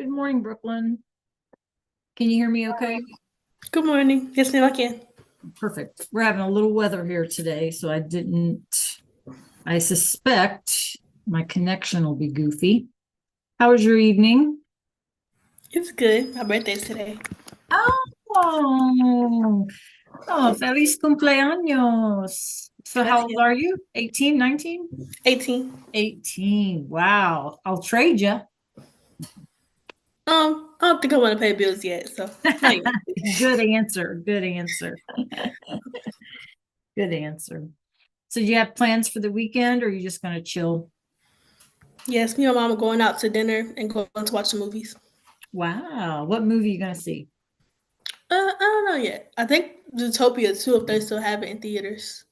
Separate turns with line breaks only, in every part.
Good morning, Brooklyn. Can you hear me okay?
Good morning. Yes, ma'am, I can.
Perfect. We're having a little weather here today, so I suspect my connection will be goofy. How was your evening?
It's good. My birthday's today.
Oh, feliz cumpleaños. So how old
Gracias.
are you? 18, 19?
18.
18. Wow. I'll trade you.
I don't think I want to pay bills yet, so not yet.
Good answer. Good answer. Good answer. So do you have plans for the weekend or are you just going to chill?
Yes, me and mom are going out to dinner and going to watch the movies.
Wow. What movie are you going to see?
I don't know yet. I think Zootopia too, if they still have it in theaters.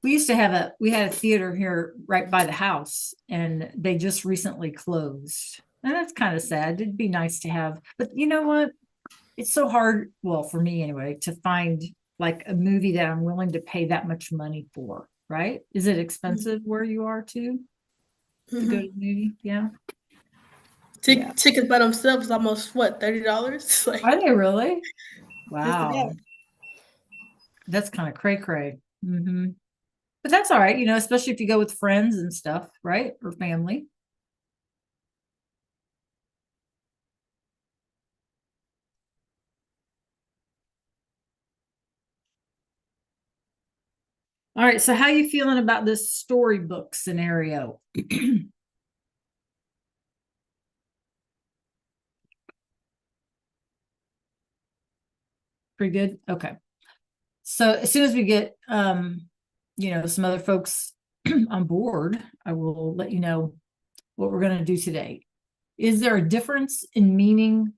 We had a theater here right by the house and they just recently closed. And that's kind of sad. It'd be nice to have, but you know what? It's so hard, well, for me anyway, to find like a movie that I'm willing to pay that much money for, right? Is it expensive where you are too to go to
Mm-hmm.
the movie? Yeah. Yeah.
Tickets by themselves is almost what, $30? Like
Are they really?
just
Wow.
about.
That's kind of cray cray. But that's all right, especially if you go with friends and stuff, right? Or family. All right, so how you feeling about this storybook scenario? Pretty good. Okay. So as soon as we get some other folks on board, I will let you know what we're going to do today. Is there a difference in meaning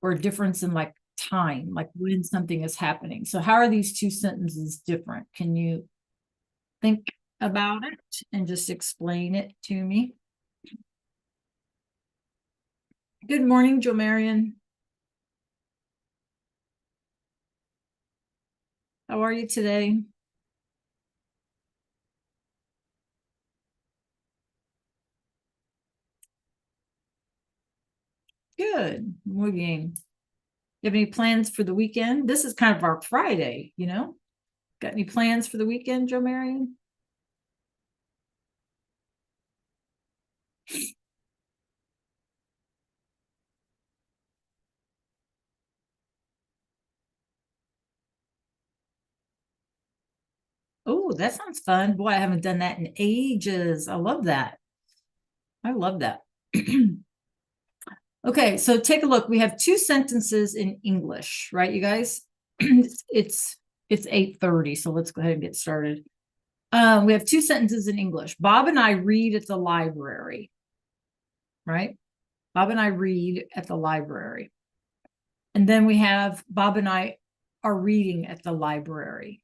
or a difference in like time, like when something is happening? So how are these two sentences different? Can you think about it and just explain it to me? Good morning, Joe Marion. How are you today? Good. Muy bien. You have any plans for the weekend? This is kind of our Friday, you know? Got any plans for the weekend, Joe Marion? Oh, that sounds fun. Boy, I haven't done that in ages. I love that. I love that. Okay, so take a look. We have two sentences in English, right, you guys? it's it's 8:30, so let's go ahead and get started. We have two sentences in English. Bob and I read at the library, right? Bob and I read at the library. And then we have Bob and I are reading at the library.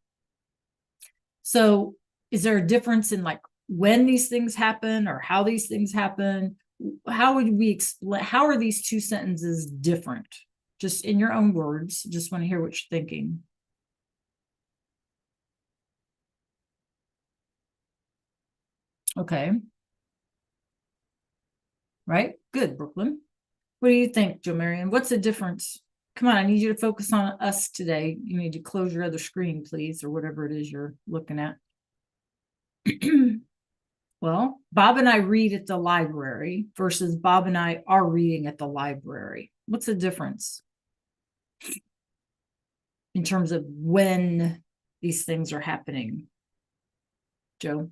So is there a difference in like when these things happen or how these things happen? How would we explain? How are these two sentences different? Just in your own words. Just want to hear what you're thinking. Okay. Right. Good, Brooklyn. What do you think, Joe Marion? What's the difference? Come on, I need you to focus on us today. You need to close your other screen, please, or whatever it is you're looking at. Well, Bob and I read at the library versus Bob and I are reading at the library. What's the difference in terms of when these things are happening, Joe?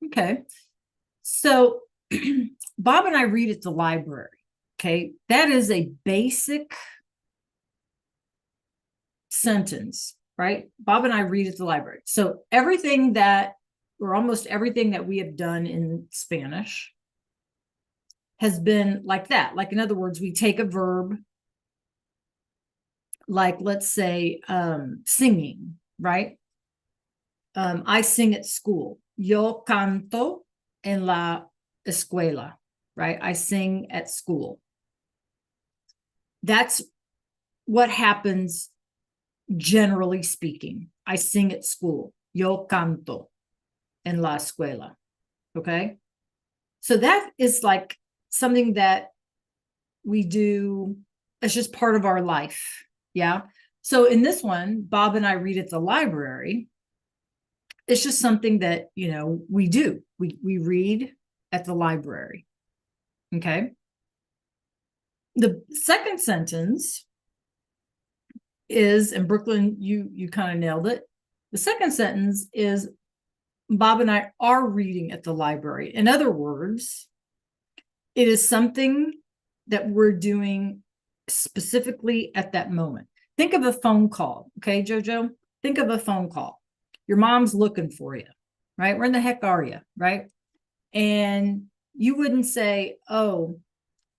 Okay. So Bob and I read at the library. Okay. That is a basic sentence, right? Bob and I read at the library. So everything that, or almost everything that we have done in Spanish has been like that. Like, in other words, we take a verb, like, let's say, singing, right? I sing at school. Yo canto en la escuela, right? I sing at school. That's what happens generally speaking. I sing at school. Yo canto en la escuela. Okay. So that is like something that we do. It's just part of our life. Yeah. So in this one, Bob and I read at the library. It's just something that, we do. We read at the library. Okay. The second sentence is, and Brooklyn, you kind of nailed it. The second sentence is Bob and I are reading at the library. In other words, it is something that we're doing specifically at that moment. Think of a phone call. Okay, Jojo? Think of a phone call. Your mom's looking for you, right? Where in the heck are you, right? And you wouldn't say, oh,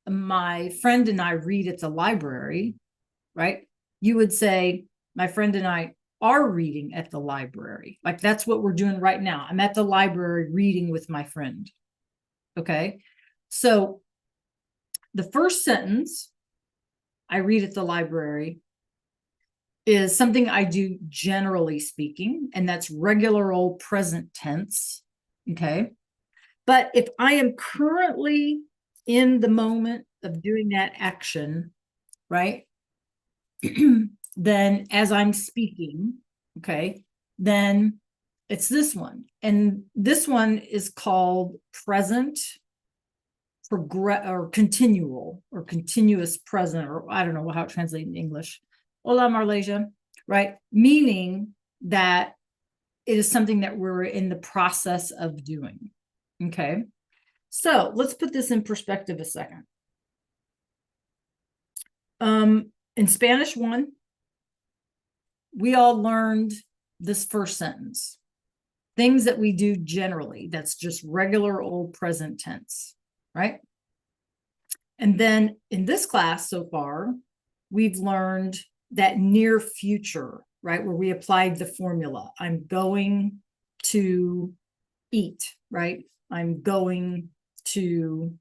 my friend and I read at the library, right? You would say, my friend and I are reading at the library. Like that's what we're doing right now. I'm at the library reading with my friend. Okay. So the first sentence, I read at the library, is something I do generally speaking, and that's regular old present tense. Okay. But if I am currently in the moment of doing that action, right? Then as I'm speaking, okay, then it's this one. And this one is called present or continual or continuous present, or I don't know how it translates in English. Hola, Marlesia, right? Meaning that it is something that we're in the process of doing. Okay. So let's put this in perspective a second. In Spanish 1, we all learned this first sentence. Things that we do generally, that's just regular old present tense, right? And then in this class so far, we've learned that near future, right? Where we applied the formula. I'm going to eat, right? I'm going to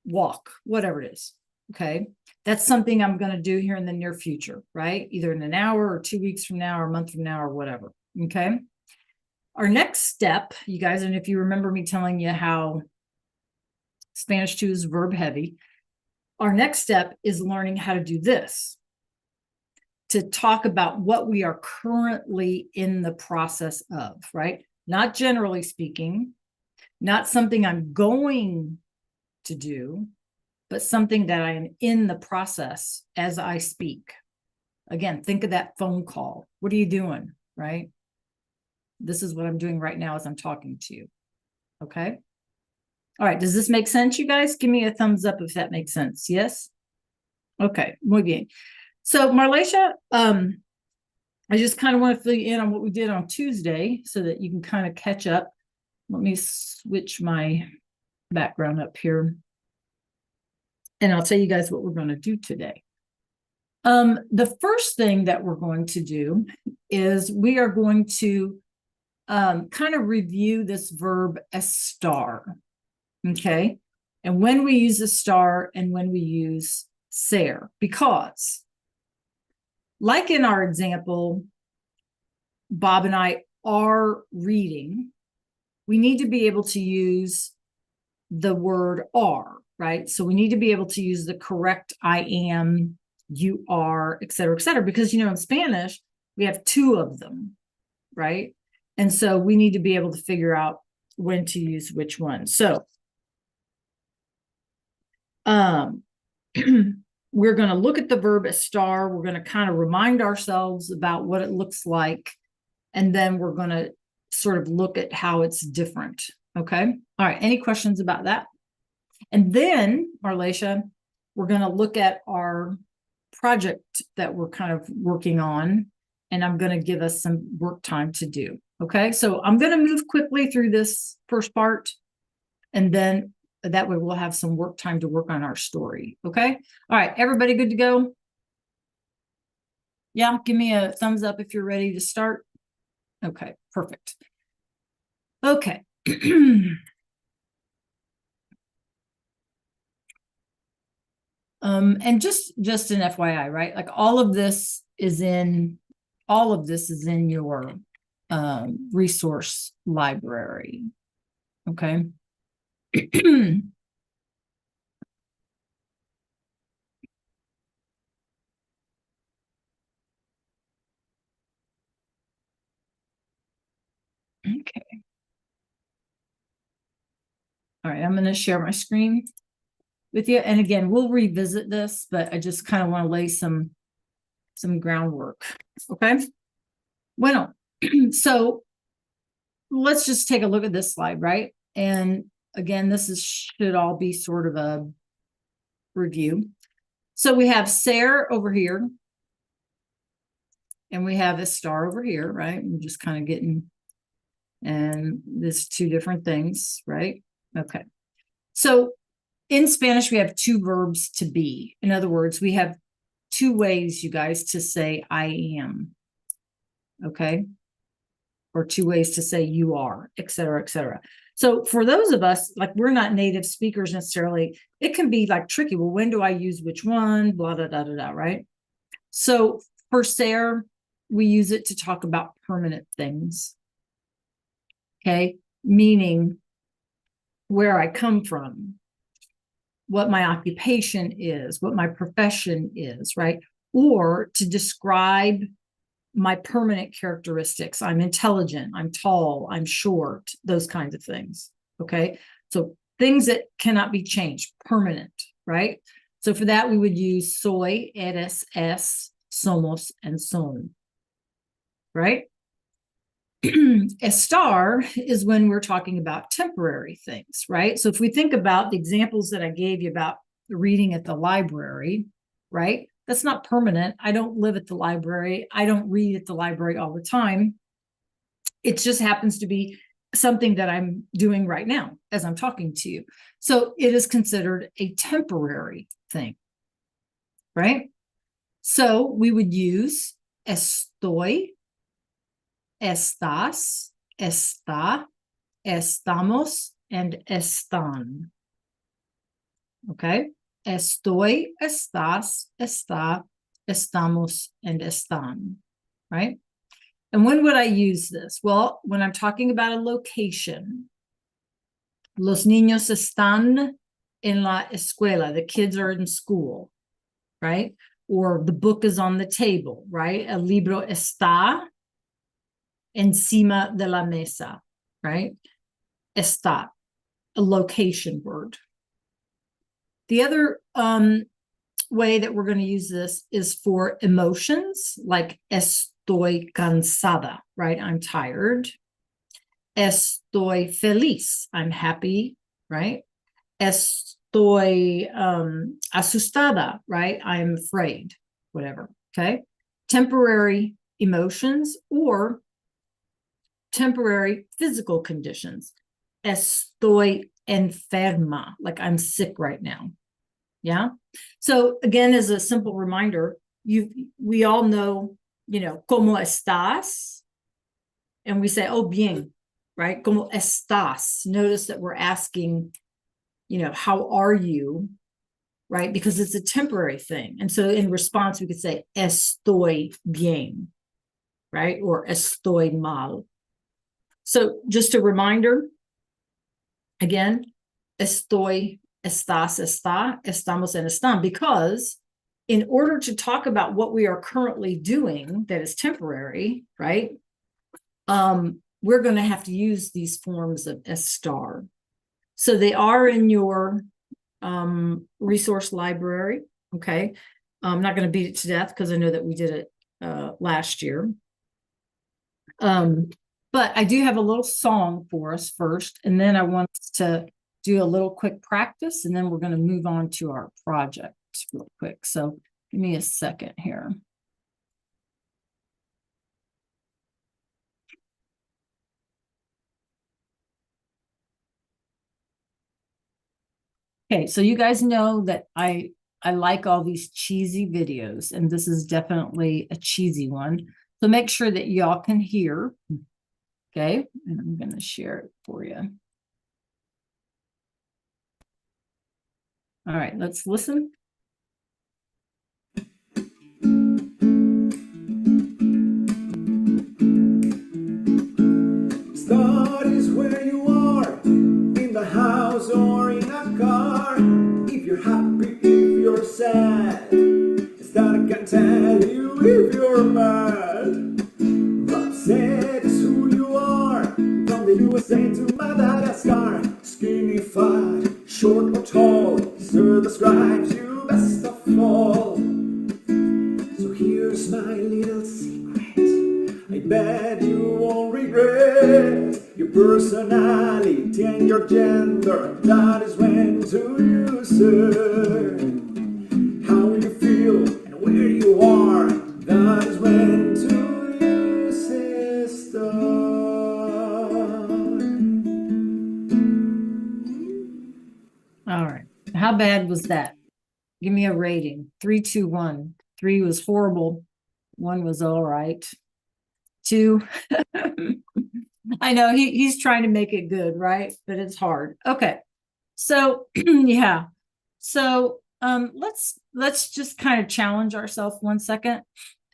walk, whatever it is. Okay. That's something I'm going to do here in the near future, right? Either in an hour or 2 weeks from now or a month from now or whatever. Okay. Our next step, you guys, and if you remember me telling you how Spanish 2 is verb heavy, our next step is learning how to do this, to talk about what we are currently in the process of, right? Not generally speaking, not something I'm going to do, but something that I am in the process as I speak. Again, think of that phone call. What are you doing, right? This is what I'm doing right now as I'm talking to you. Okay. All right. Does this make sense, you guys? Give me a thumbs up if that makes sense. Yes? Okay. Muy bien. So, Marlesia, I just kind of want to fill you in on what we did on Tuesday so that you can kind of catch up. Let me switch my background up here. And I'll tell you guys what we're going to do today. The first thing that we're going to do is we are going to kind of review this verb estar. Okay. And when we use estar and when we use ser, because like in our example, Bob and I are reading, we need to be able to use the word are, right? So we need to be able to use the correct I am, you are, et cetera, because, in Spanish, we have 2 of them, right? And so we need to be able to figure out when to use which one. So we're going to look at the verb estar. We're going to kind of remind ourselves about what it looks like. And then we're going to sort of look at how it's different. Okay. All right. Any questions about that? And then, Marlesia, we're going to look at our project that we're kind of working on. And I'm going to give us some work time to do. Okay. So I'm going to move quickly through this first part. And then that way we'll have some work time to work on our story. Okay. All right. Everybody good to go? Yeah. Give me a thumbs up if you're ready to start. Okay. Perfect. Okay. And just an FYI, right? Like all of this is in your resource library. Okay. Okay. All right, I'm going to share my screen with you. And again, we'll revisit this, but I just kind of want to lay some groundwork. Okay. Bueno, so let's just take a look at this slide, right? And again, should all be sort of a review. So we have Ser over here, and we have a star over here, right? We're just kind of getting, and there's two different things, right? Okay. So in Spanish, we have two verbs to be. In other words, we have two ways, you guys, to say I am. Okay. Or two ways to say you are, et cetera, et cetera. So for those of us, like we're not native speakers necessarily, it can be like tricky. Well, when do I use which one? Blah, blah, blah, blah, blah, right? So for ser, we use it to talk about permanent things. Okay. Meaning where I come from, what my occupation is, what my profession is, right? Or to describe my permanent characteristics. I'm intelligent, I'm tall, I'm short, those kinds of things. Okay. So things that cannot be changed, permanent, right? So for that, we would use soy, eres, es, somos, and son, right? Estar is when we're talking about temporary things, right? So if we think about the examples that I gave you about reading at the library, right? That's not permanent. I don't live at the library. I don't read at the library all the time. It just happens to be something that I'm doing right now as I'm talking to you. So it is considered a temporary thing, right? So we would use estoy, estás, está, estamos, and están. Okay. Estoy, estás, está, estamos, and están. Right. And when would I use this? Well, when I'm talking about a location, los niños están en la escuela. The kids are in school, right? Or the book is on the table, right? El libro está encima de la mesa, right? Está, a location word. The other way that we're going to use this is for emotions, like estoy cansada, right? I'm tired. Estoy feliz, I'm happy, right? Estoy asustada, right? I'm afraid, whatever, okay? Temporary emotions or temporary physical conditions. Estoy enferma, like I'm sick right now. Yeah. So again, as a simple reminder, we all know, ¿cómo estás? And we say, oh, bien, right? ¿Cómo estás? Notice that we're asking, how are you? Right? Because it's a temporary thing. And so in response, we could say, estoy bien, right? Or estoy mal. So just a reminder, again, estoy, estás, está, estamos, and están, because in order to talk about what we are currently doing that is temporary, right? We're going to have to use these forms of estar. So they are in your resource library. Okay. I'm not going to beat it to death because I know that we did it last year. But I do have a little song for us first, and then I want to do a little quick practice, and then we're going to move on to our project real quick. So give me a second here. Okay, so you guys know that I like all these cheesy videos, and this is definitely a cheesy one. So make sure that y'all can hear. Okay, and I'm going to share it for you. All right, let's listen.
Start is where you are, in the house or in a car. If you're happy, if you're sad, start can tell you if you're mad. But said is who you are, from the USA to Madagascar. Skinny, fat, short or tall, sir describes you best of all. So here's my little secret, I bet you won't regret your personality and your gender. That is when to use it. How you feel and where you are, that is when to use it.
All right. How bad was that? Give me a rating. 3, 2, 1. 3 was horrible. 1 was all right. 2. I know he's trying to make it good, right? But it's hard. Okay. So yeah. So let's just kind of challenge ourselves 1 second.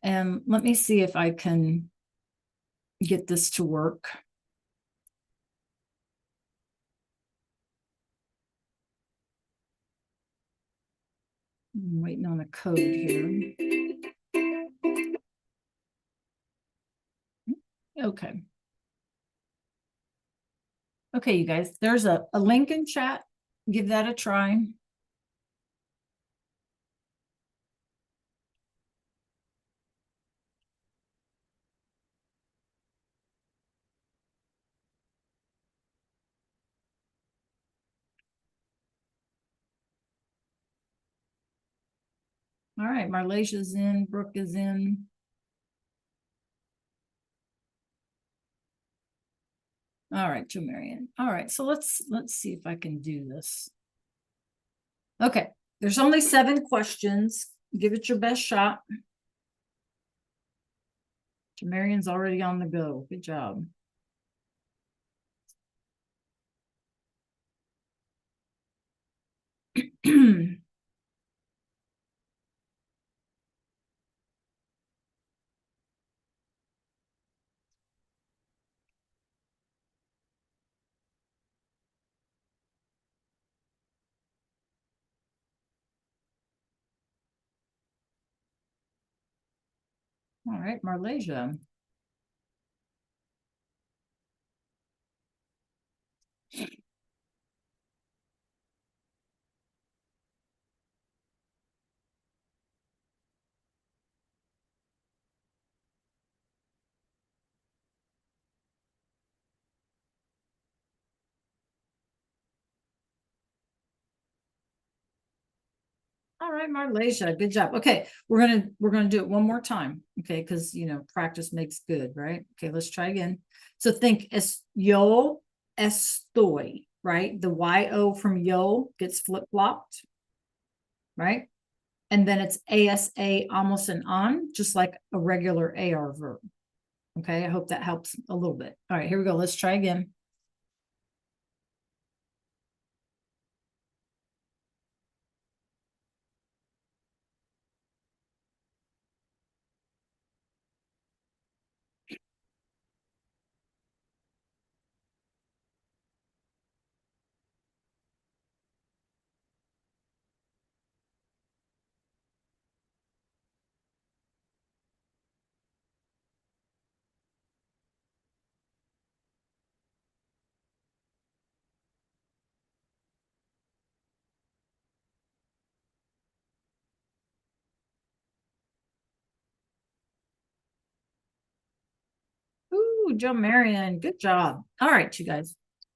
And let me see if I can get this to work. I'm waiting on a code here. Okay. Okay, you guys, there's a link in chat. Give that a try. All right, Marlesia's in, Brooke is in. All right, Joe Marion. All right, so let's see if I can do this. Okay, there's only 7 questions. Give it your best shot. Joe Marion's already on the go. Good job. All right, Marlesia. All right, Marlesia, good job. Okay, we're gonna do it one more time. Okay, because practice makes good, right? Okay, let's try again. So think yo estoy, right? The yo from yo gets flip-flopped, right? And then it's asa almost an on, just like a regular AR verb. Okay, I hope that helps a little bit. All right, here we go. Let's try again. Ooh, Joe Marion, good job. All right, you guys.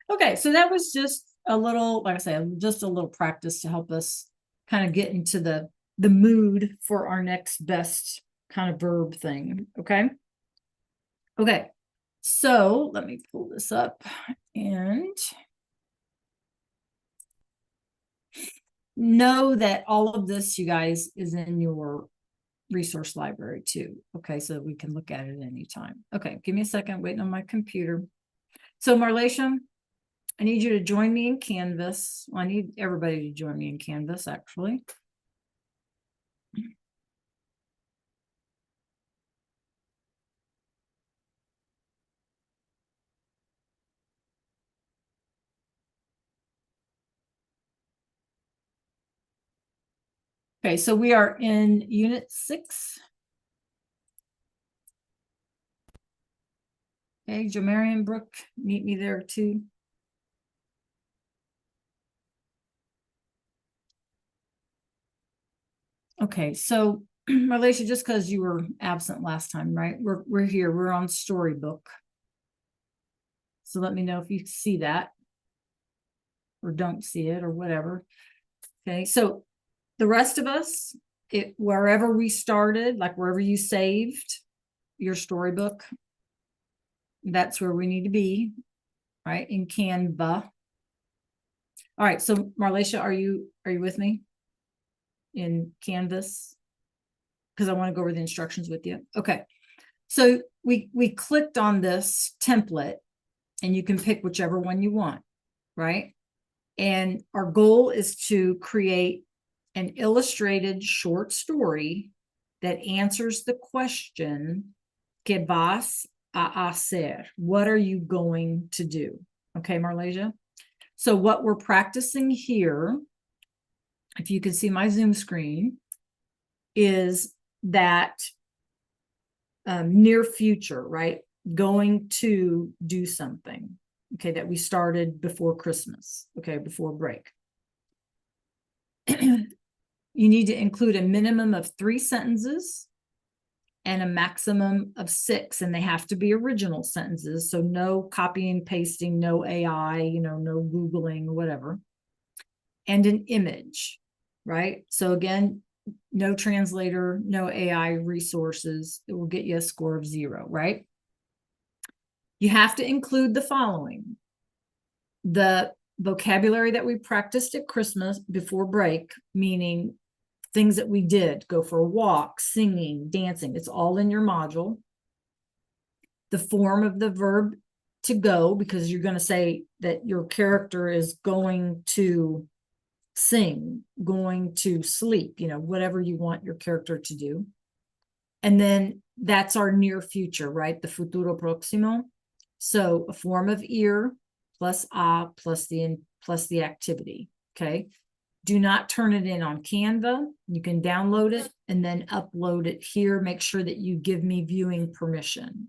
Okay, so that was just a little, like I said, just a little practice to help us kind of get into the mood for our next best kind of verb thing. Okay. Okay. So let me pull this up and know that all of this, you guys, is in your resource library too. Okay, so we can look at it anytime. Okay, give me a second, waiting on my computer. So Marlesia, I need you to join me in Canvas. Well, I need everybody to join me in Canvas, actually. Okay, so we are in Unit 6. Okay, Jamarian Brooke, meet me there too. Okay, so Marlacia, just because you were absent last time, right? We're here. We're on Storybook. So let me know if you see that or don't see it or whatever. Okay, so the rest of us, wherever we started, like wherever you saved your storybook, that's where we need to be, right? In Canva. All right, so Marlacia, are you with me in Canvas? Because I want to go over the instructions with you. Okay, so we clicked on this template, and you can pick whichever one you want, right? And our goal is to create an illustrated short story that answers the question, ¿Qué vas a hacer? What are you going to do? Okay, Marlacia? So what we're practicing here, if you can see my Zoom screen, is that near future, right? Going to do something, okay, that we started before Christmas, okay, before break. You need to include a minimum of 3 sentences and a maximum of 6, and they have to be original sentences. So no copying, pasting, no AI, no Googling, whatever. And an image, right? So again, no translator, no AI resources. It will get you a score of 0, right? You have to include the following: the vocabulary that we practiced at Christmas before break, meaning things that we did, go for a walk, singing, dancing, it's all in your module. The form of the verb to go, because you're going to say that your character is going to sing, going to sleep, whatever you want your character to do. And then that's our near future, right? The futuro próximo. So a form of ir plus a plus the activity. Okay. Do not turn it in on Canva. You can download it and then upload it here. Make sure that you give me viewing permission.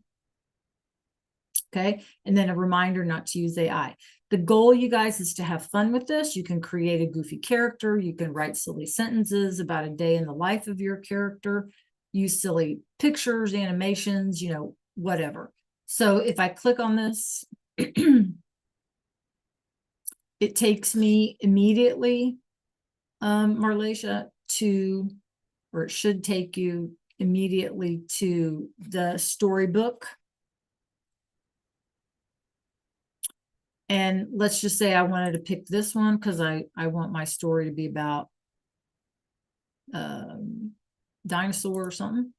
Okay. And then a reminder not to use AI. The goal, you guys, is to have fun with this. You can create a goofy character. You can write silly sentences about a day in the life of your character. Use silly pictures, animations, whatever. So if I click on this, it takes me immediately, Marlacia, or it should take you immediately to the storybook. And let's just say I wanted to pick this one because I want my story to be about dinosaur or something.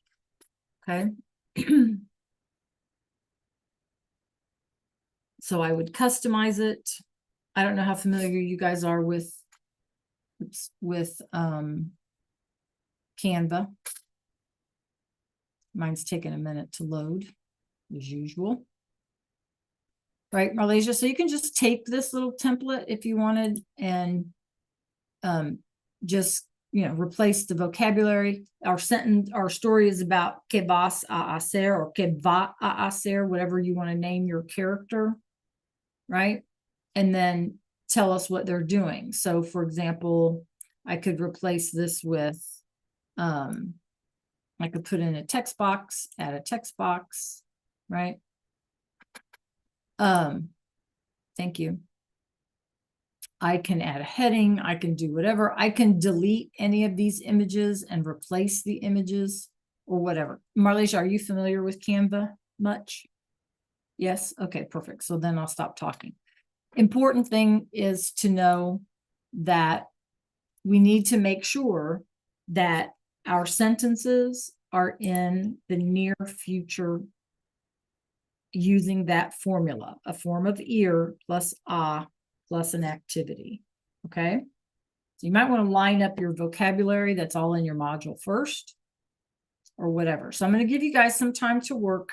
Okay. So I would customize it. I don't know how familiar you guys are with Canva. Mine's taking a minute to load, as usual. Right, Marlacia? So you can just take this little template if you wanted and just, replace the vocabulary. Our story is about ¿Qué vas a hacer? Or ¿Qué va a hacer? Whatever you want to name your character, right? And then tell us what they're doing. So for example, I could replace this with, I could put in a text box, add a text box, right? Thank you. I can add a heading. I can do whatever. I can delete any of these images and replace the images or whatever. Marlacia, are you familiar with Canva much? Yes? Okay, perfect. So then I'll stop talking. Important thing is to know that we need to make sure that our sentences are in the near future using that formula, a form of ir plus a plus an activity. Okay. So you might want to line up your vocabulary that's all in your module first or whatever. So I'm going to give you guys some time to work,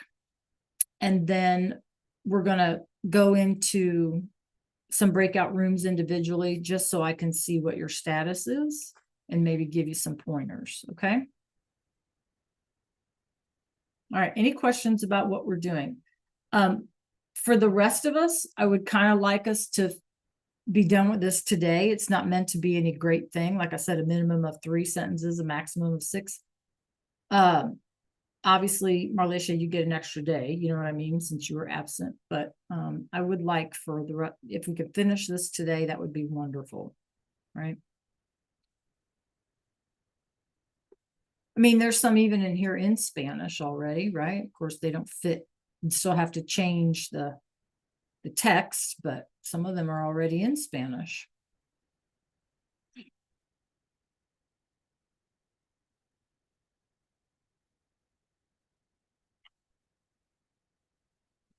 and then we're going to go into some breakout rooms individually just so I can see what your status is. and maybe give you some pointers, okay? All right, any questions about what we're doing? For the rest of us, I would kind of like us to be done with this today. It's not meant to be any great thing. Like I said, a minimum of 3 sentences, a maximum of 6. Obviously, Marlisha, you get an extra day, you know what I mean, since you were absent. But I would like for if we could finish this today, that would be wonderful, right? I mean, there's some even in here in Spanish already, right? Of course, they don't fit. You still have to change the text, but some of them are already in Spanish.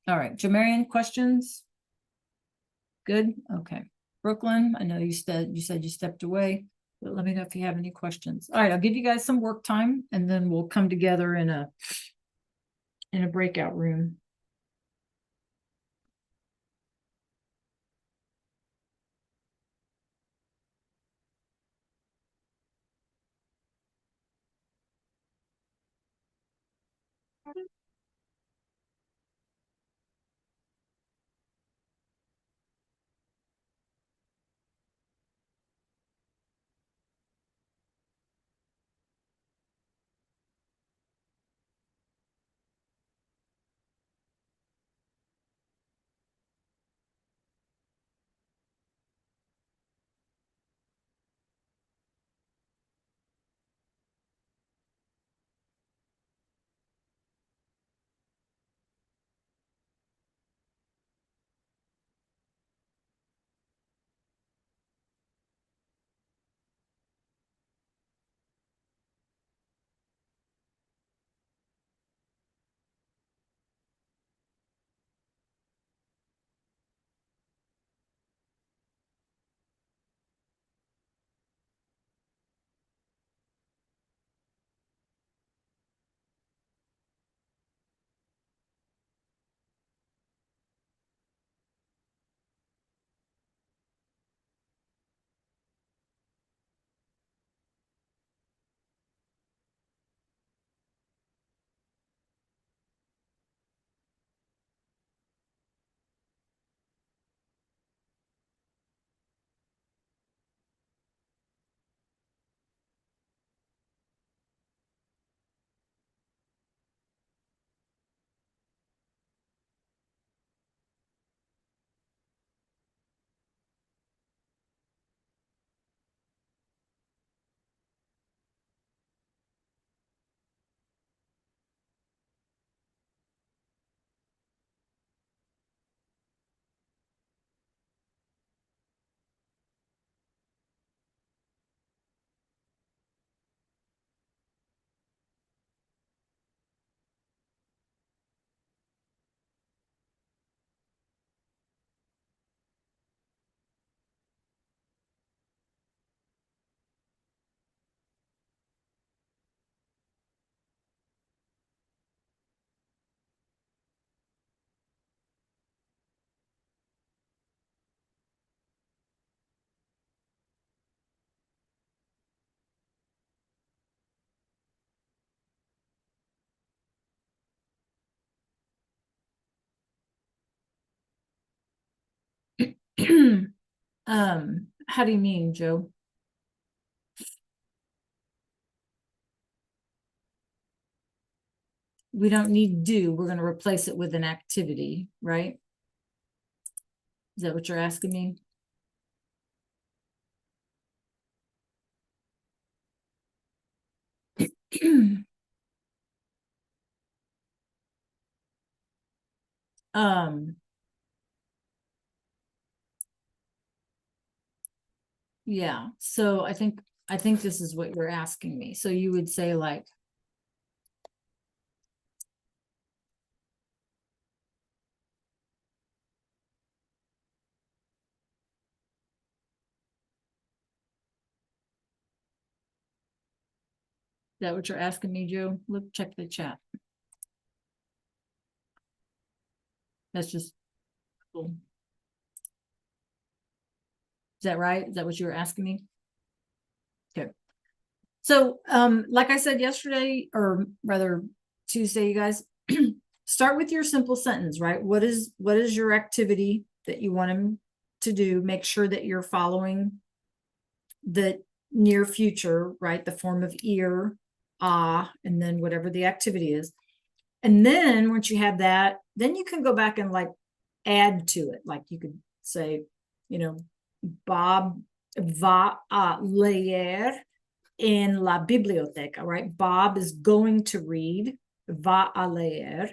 All right, Jamarian, questions? Good, okay. Brooklyn, I know you said you stepped away, but let me know if you have any questions. All right, I'll give you guys some work time and then we'll come together in a breakout room. How do you mean, Joe? We don't need do, we're gonna replace it with an activity, right? Is that what you're asking me? Um, yeah, so I think this is what you're asking me. So you would say like, is that what you're asking me, Joe? Look, check the chat. That's just cool. Is that right? Is that what you were asking me? Okay. So, like I said yesterday, or rather Tuesday, you guys, start with your simple sentence, right? What is your activity that you want him to do? Make sure that you're following the near future, right? The form of ear, and then whatever the activity is. And then once you have that, then you can go back and like add to it. Like you could say, Bob va a leer en la biblioteca, right? Bob is going to read, va a leer,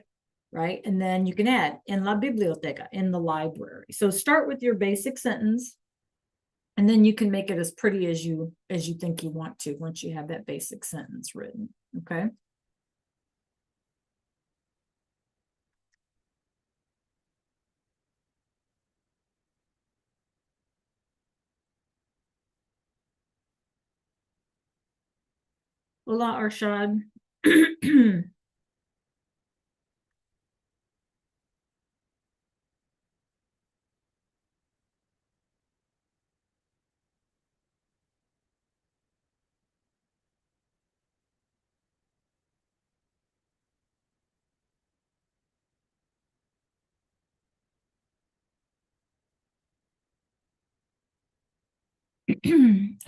right? And then you can add en la biblioteca, in the library. So start with your basic sentence, and then you can make it as pretty as you think you want to once you have that basic sentence written. Okay. Hola, Arshad.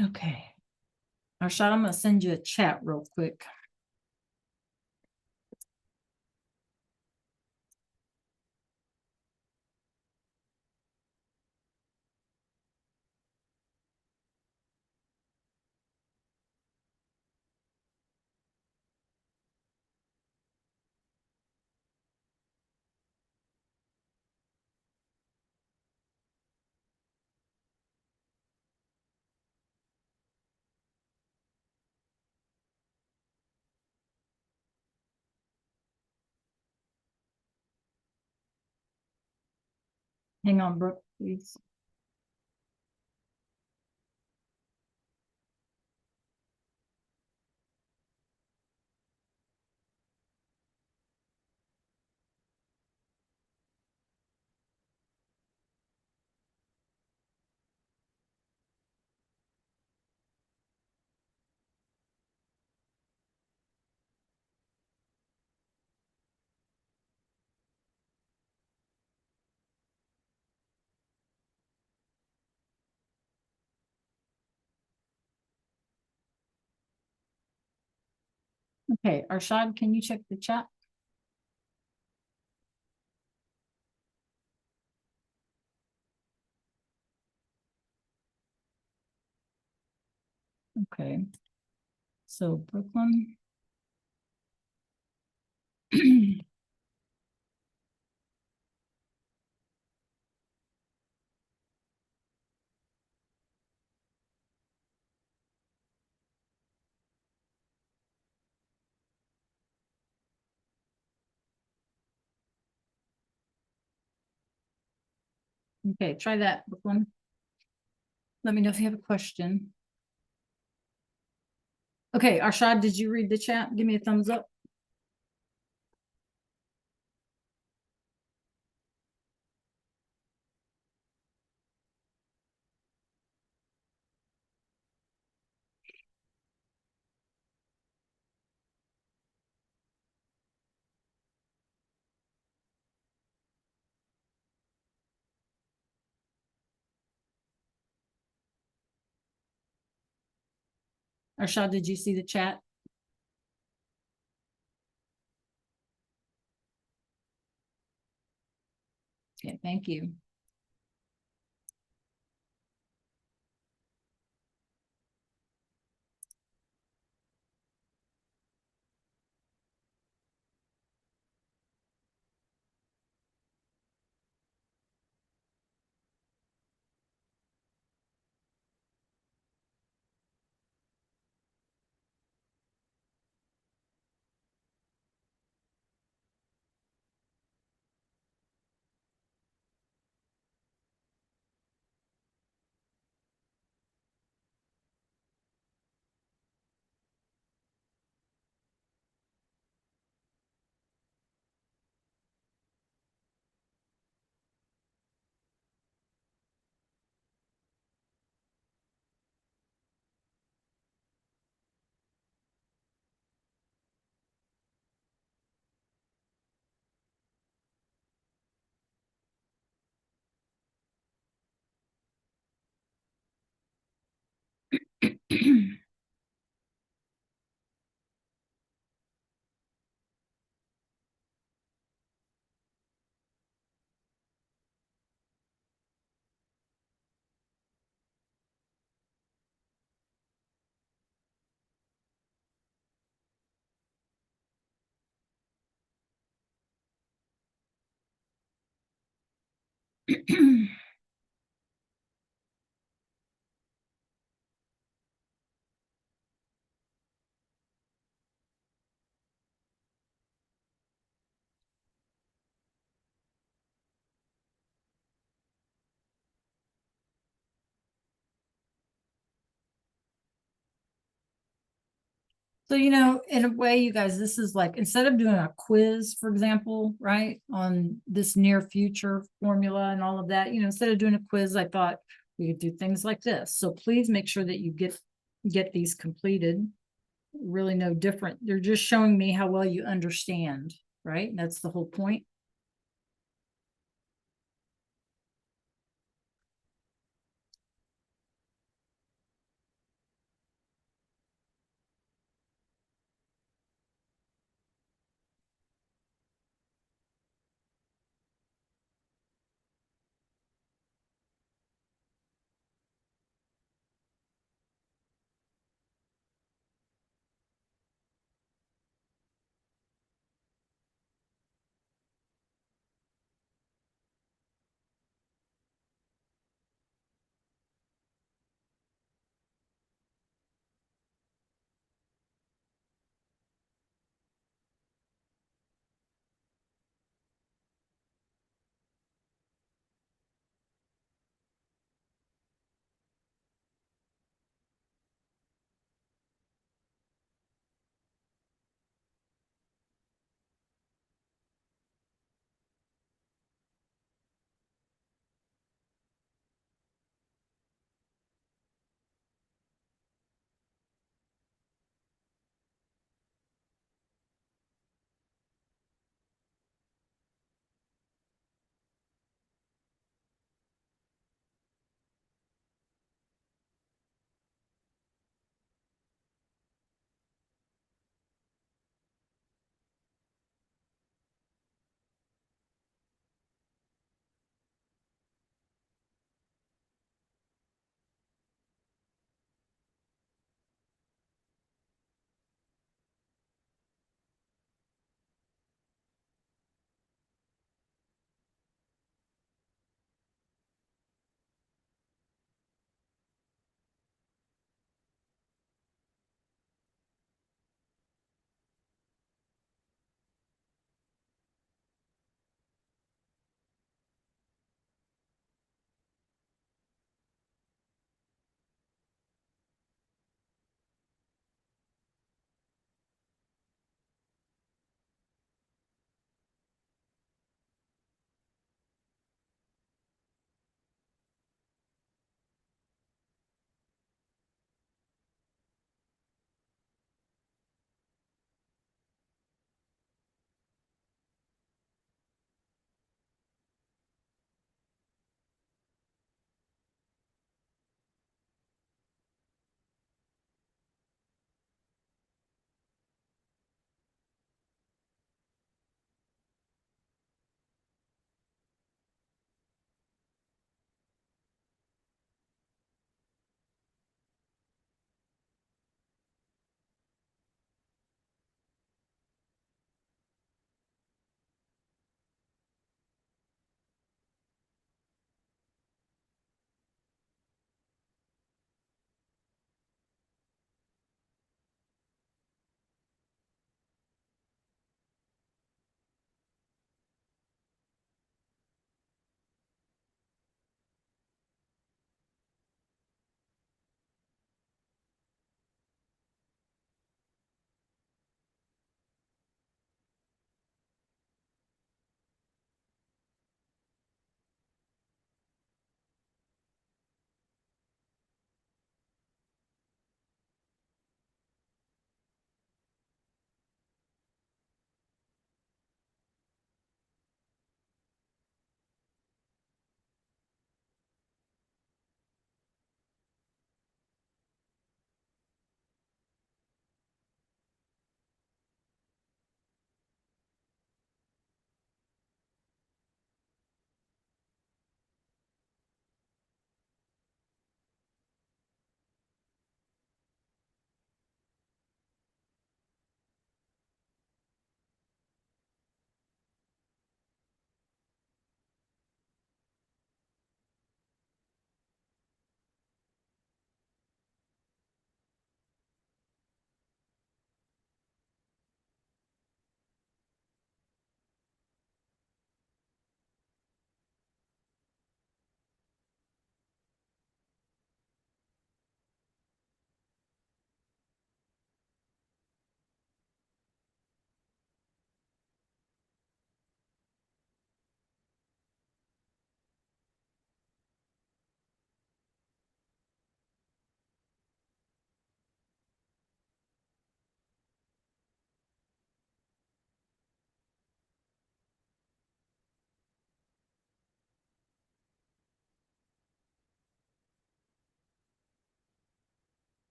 Okay. Arshad, I'm going to send you a chat real quick. Hang on, Brooke, please. Okay, Arshad, can you check the chat? Okay. So Brooklyn. Okay, try that, Brooklyn. Let me know if you have a question. Okay, Arshad, did you read the chat? Give me a thumbs up. Arshad, did you see the chat? Okay, thank you. So, in a way, you guys, this is like, instead of doing a quiz, for example, right, on this near future formula and all of that, instead of doing a quiz, I thought we could do things like this. So please make sure that you get these completed. Really no different. They're just showing me how well you understand, right? That's the whole point.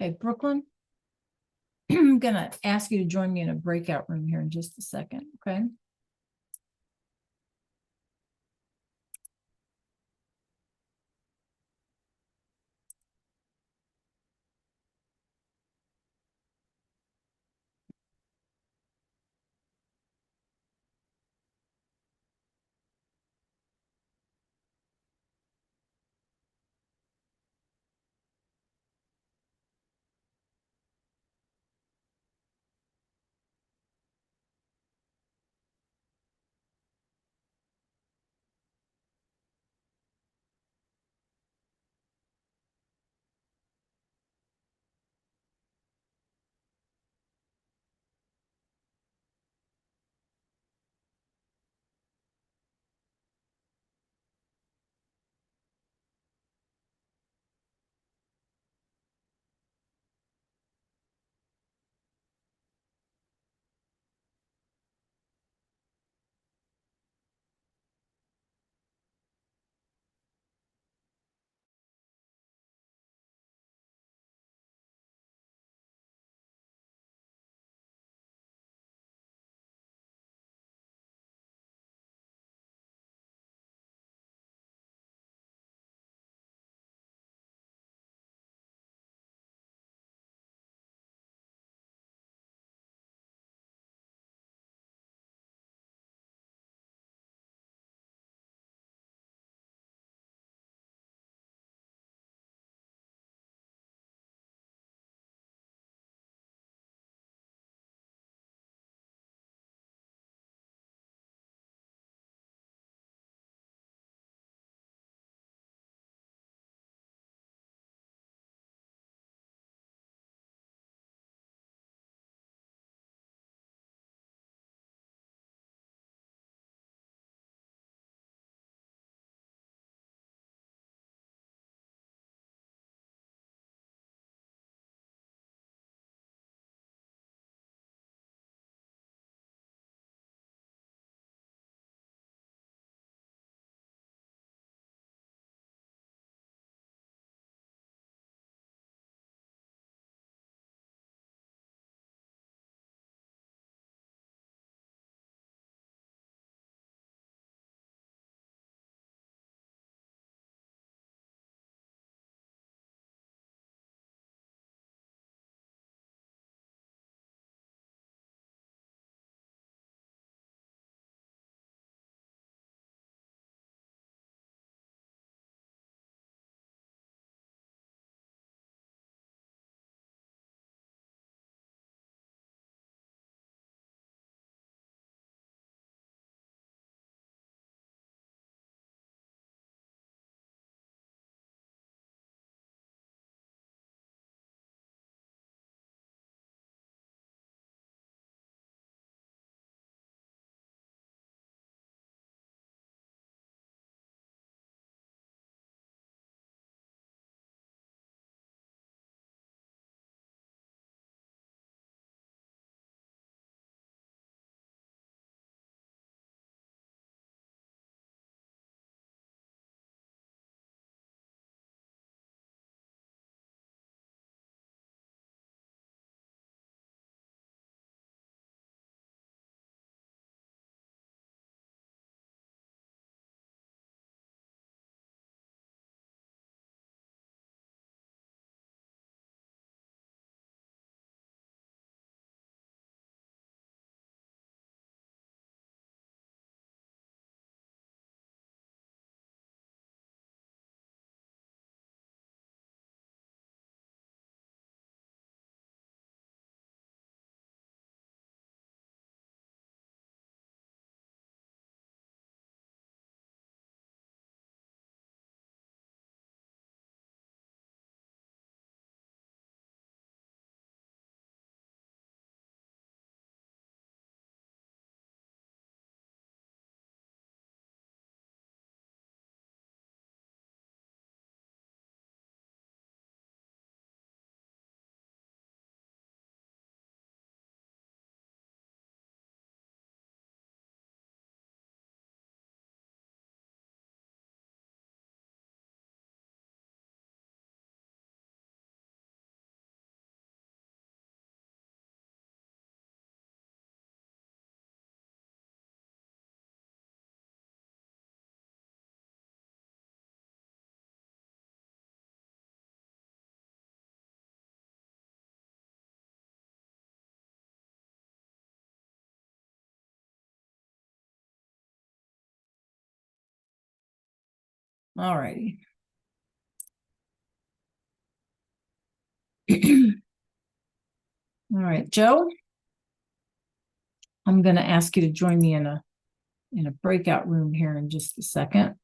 Okay, Brooklyn. I'm gonna ask you to join me in a breakout room here in just a second, okay? All righty. All right, Joe, I'm going to ask you to join me in a breakout room here in just a second.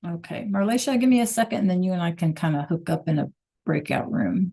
Okay, Marleisha, give me a second and then you and I can kind of hook up in a breakout room.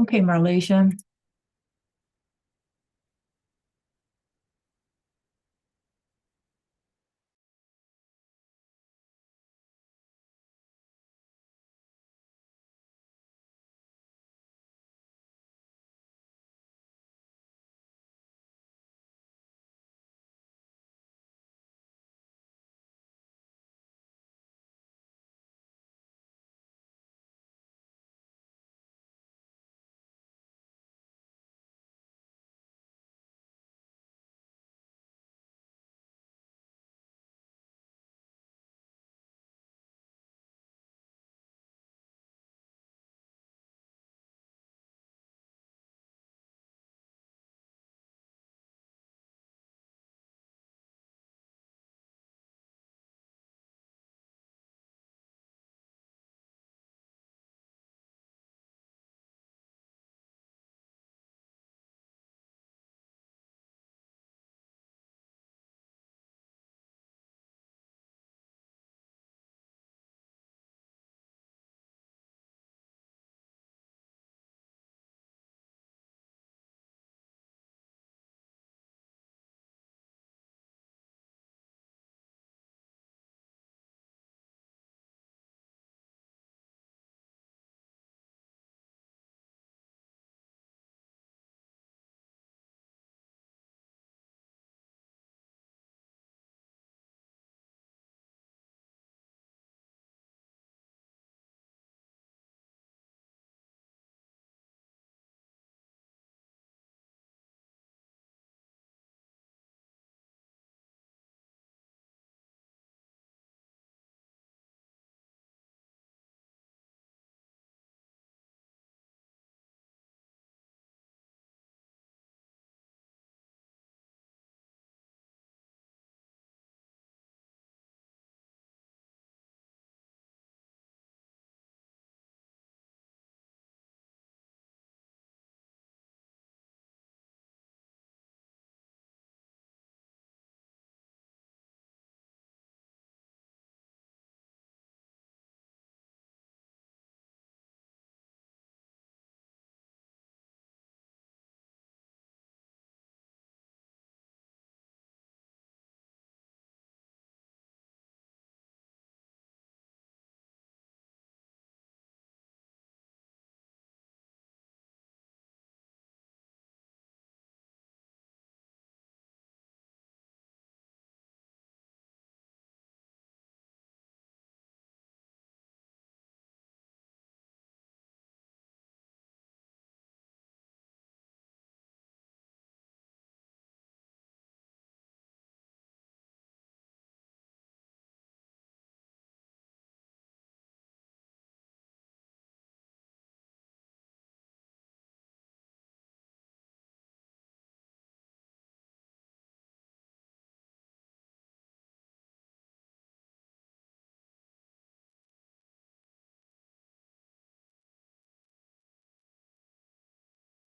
Okay, Marlasia.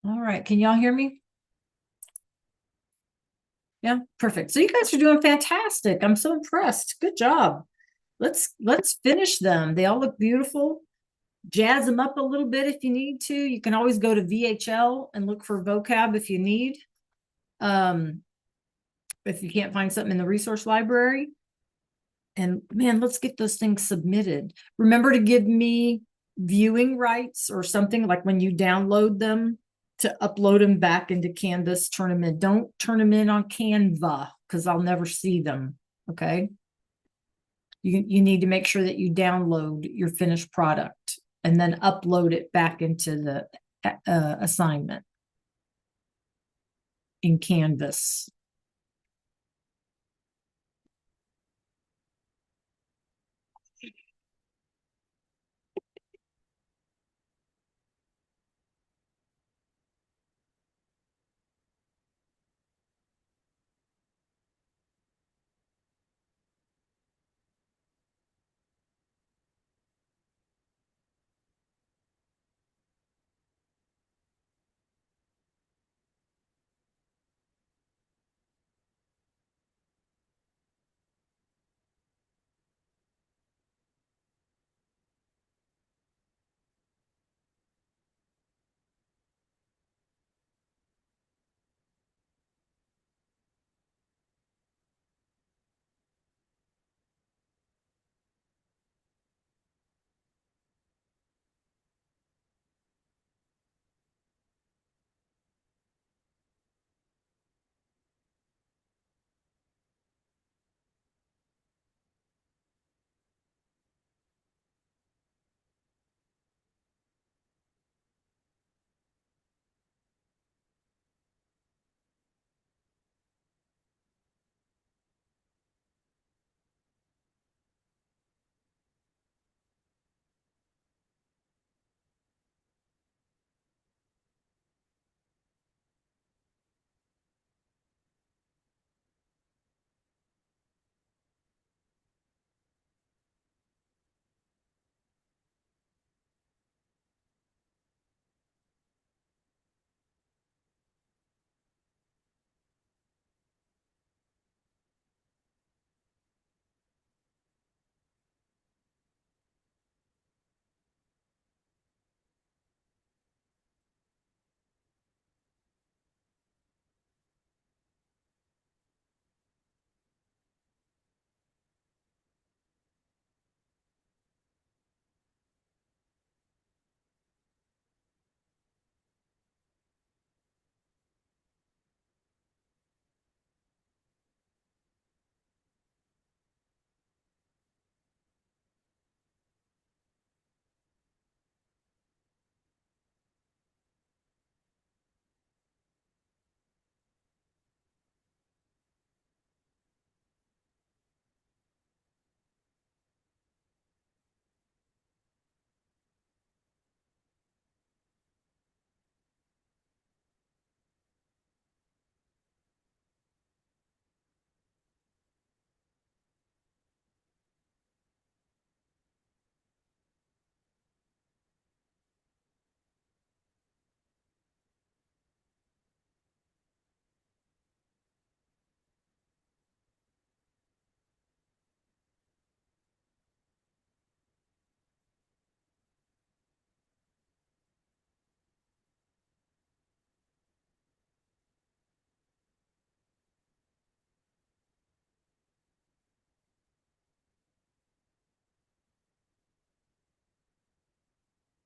All right, can y'all hear me? Yeah, perfect. So you guys are doing fantastic. I'm so impressed. Good job. Let's finish them. They all look beautiful. Jazz them up a little bit if you need to. You can always go to VHL and look for vocab if you need. If you can't find something in the resource library. And man, let's get those things submitted. Remember to give me viewing rights or something like when you download them to upload them back into Canvas, turn them in. Don't turn them in on Canva because I'll never see them. Okay. You need to make sure that you download your finished product and then upload it back into the assignment in Canvas.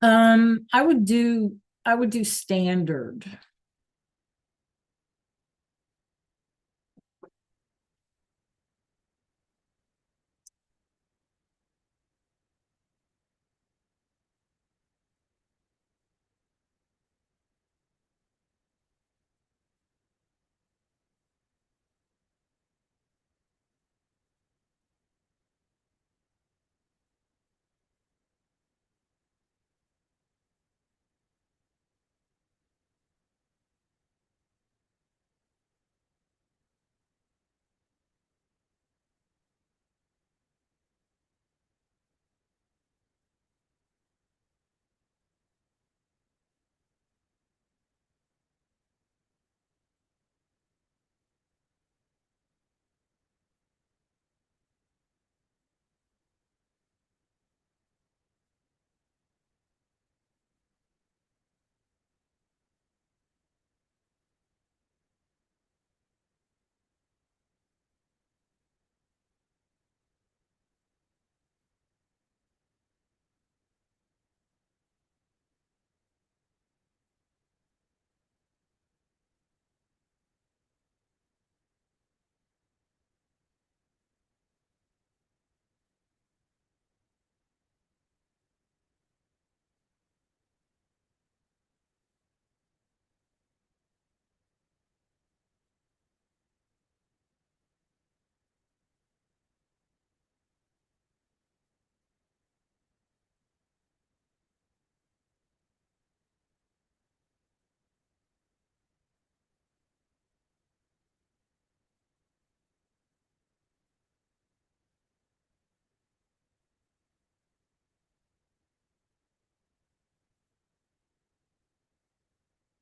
I would do standard.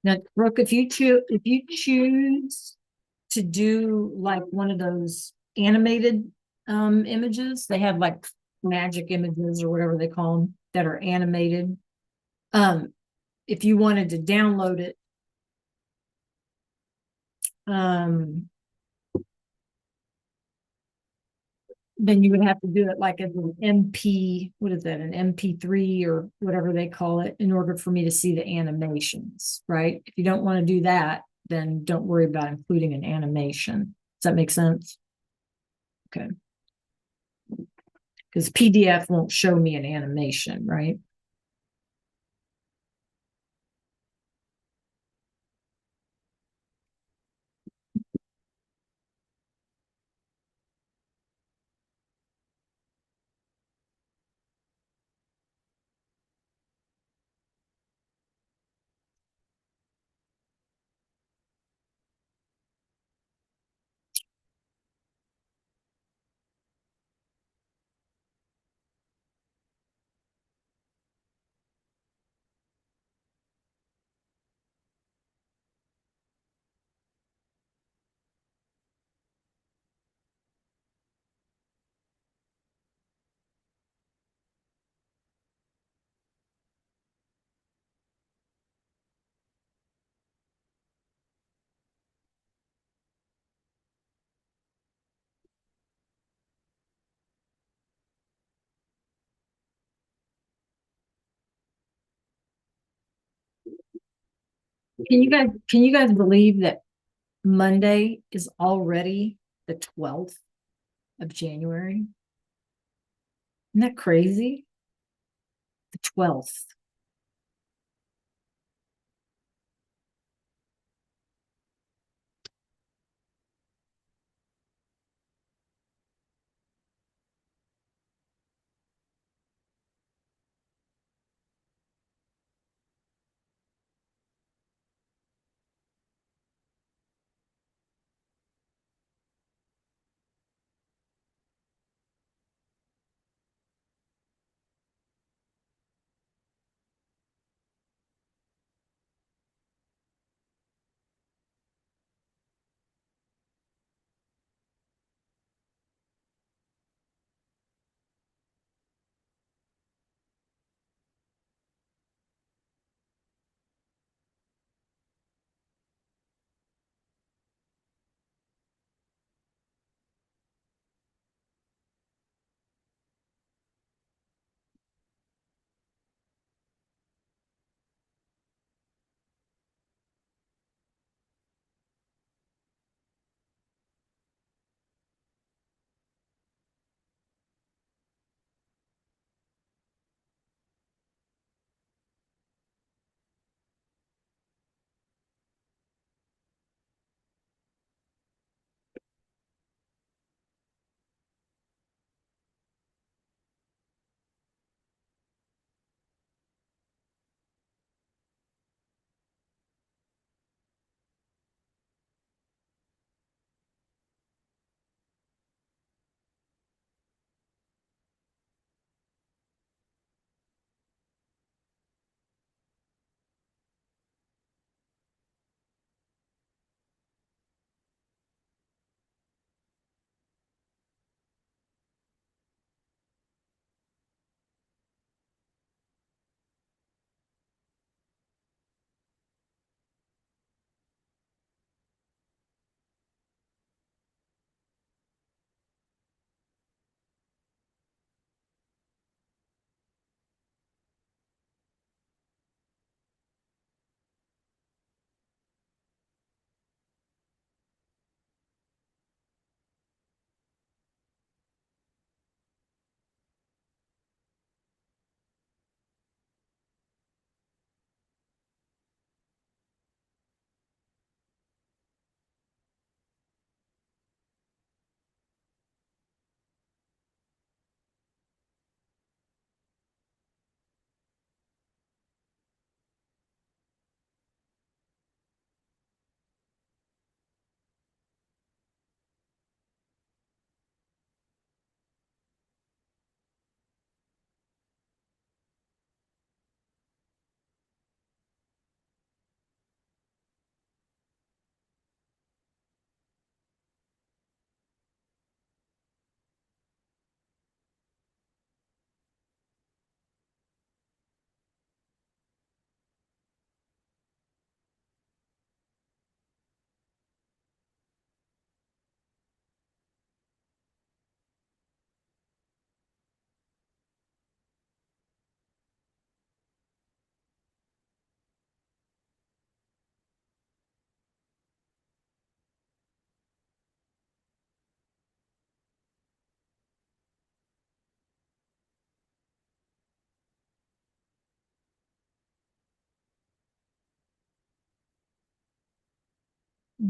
Now, Brooke, if you choose to do like one of those animated images, they have like magic images or whatever they call them that are animated. If you wanted to download it, um, then you would have to do it like as an MP, what is that, an MP3 or whatever they call it, in order for me to see the animations, right? If you don't want to do that, then don't worry about including an animation. Does that make sense? Okay. Because PDF won't show me an animation, right? Can you guys believe that Monday is already the 12th of January? Isn't that crazy? The 12th.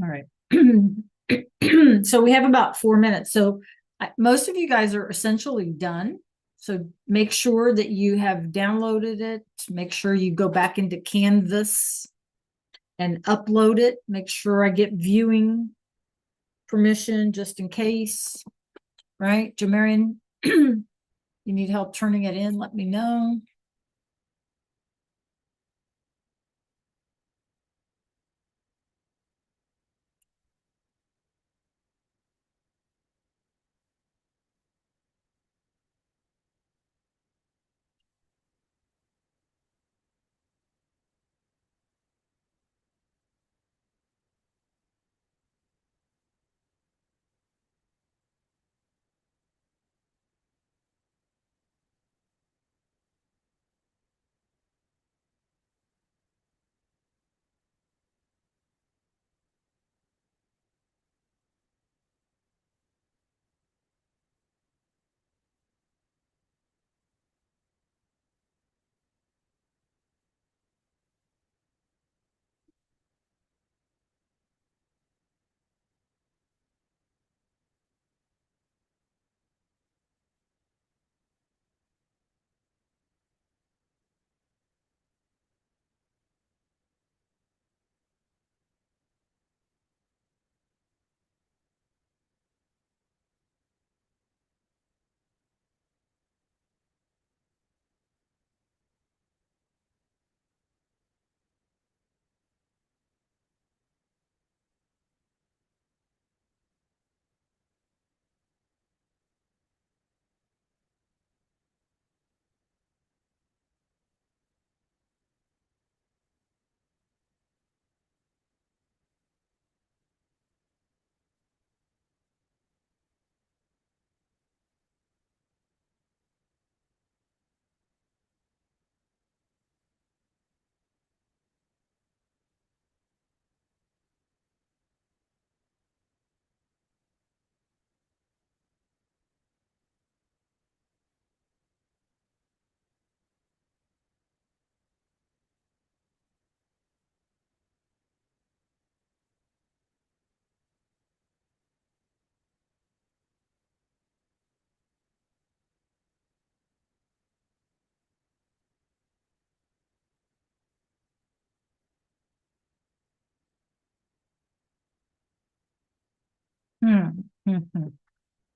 All right. So we have about 4 minutes. So most of you guys are essentially done. So make sure that you have downloaded it. Make sure you go back into Canvas and upload it. Make sure I get viewing permission just in case. Right, Jamarian? You need help turning it in, let me know.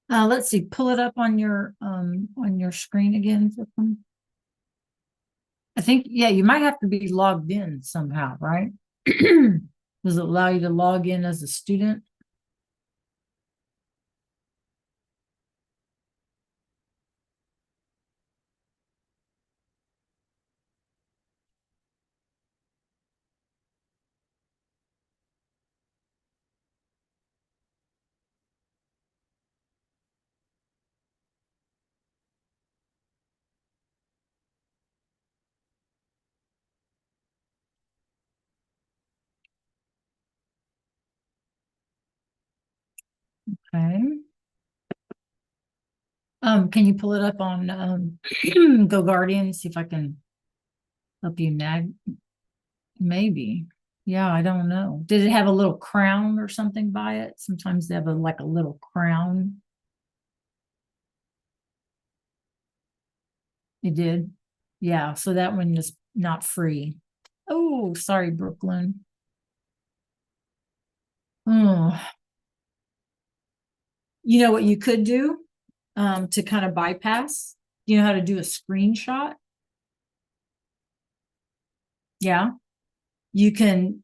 Let's see, pull it up on your screen again. I think, yeah, you might have to be logged in somehow, right? Does it allow you to log in as a student? Okay. Can you pull it up on Go Guardian? See if I can help you nag. Maybe. Yeah, I don't know. Did it have a little crown or something by it? Sometimes they have like a little crown. It did. Yeah, so that one is not free. Oh, sorry, Brooklyn. Oh, you know what you could do to kind of bypass? You know how to do a screenshot? Yeah. You can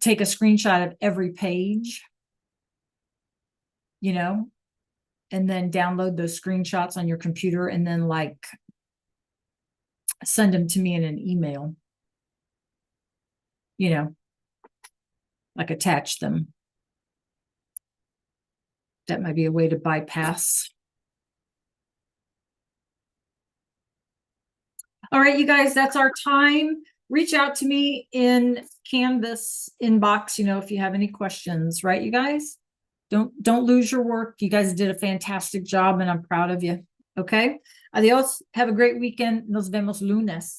take a screenshot of every page, you know, and then download those screenshots on your computer and then like send them to me in an email, you know, like attach them. That might be a way to bypass. All right, you guys, that's our time. Reach out to me in Canvas inbox, you know, if you have any questions, right, you guys? Don't lose your work. You guys did a fantastic job and I'm proud of you. Okay. Adios. Have a great weekend. Nos vemos lunes.